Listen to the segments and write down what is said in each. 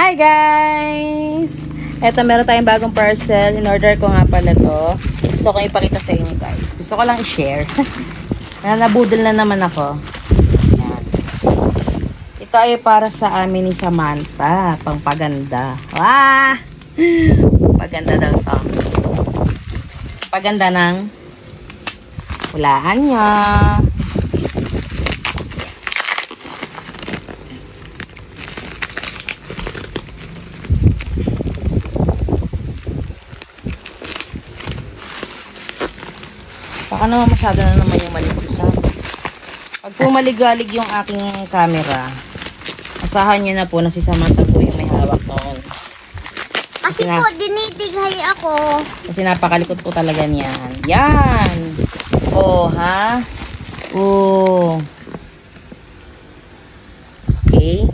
Hi guys! Eto, meron tayong bagong parcel. In-order ko nga pala to. Gusto ko ipakita sa inyo guys. Gusto ko lang i-share. Nabudol na naman ako. Ayan. Ito ay para sa amin ni Samantha. Pangpaganda. Wah! Paganda daw to. Paganda ng hulaan niya. Baka naman masyado na naman yung malikusan. Pag po maligalig yung aking camera, asahan nyo na po na si Samantha po yung may hawak noon. Kasi po, dinitighay ako. Kasi napakalikot po talaga niyan. Yan! Oh, ha? Oh. Okay.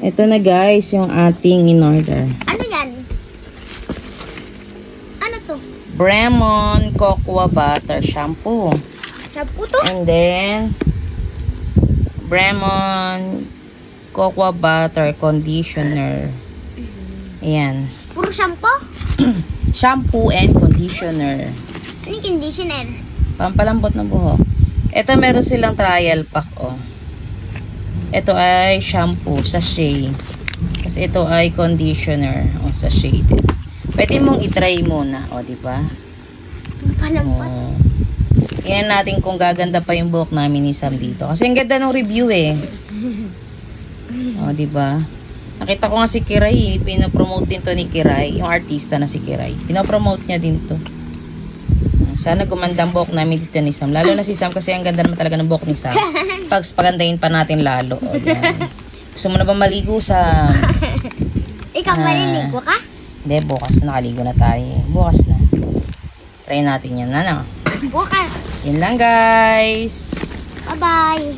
Ito na guys, yung ating in-order. Ano yan? Ano to? Bremon Cocoa Butter Shampoo. Shampoo to? And then, Bremon Cocoa Butter Conditioner. Ayan. Puro shampoo? Shampoo and conditioner. Ano yung conditioner? Pampalambot ng buhok. Ito meron silang trial pack, oh. Ito ay shampoo, sachet. Kasi ito ay conditioner, oh, sachet din. Pwede mong i-try muna, oh, di ba? Palampat. Oh. Tingnan natin kung gaganda pa yung buhok namin ni Sam dito. Kasi ang ganda ng review eh. Oh, di ba? Nakita ko nga si Kiray, pinopromote din to ni Kiray, yung artista na si Kiray. Pinopromote niya din to. Sana gumanda ang buhok namin dito ni Sam. Lalo na si Sam kasi ang ganda naman talaga ng buhok ni Sam. Pagandahin pa natin lalo. O, yan. Gusto mo na ba maligo, Sam? Ikaw maliligo ka? Hindi, bukas na. Nakaligo na tayo. Bukas na. Try natin yan, ano? Bukas. Yun lang, guys. Bye-bye.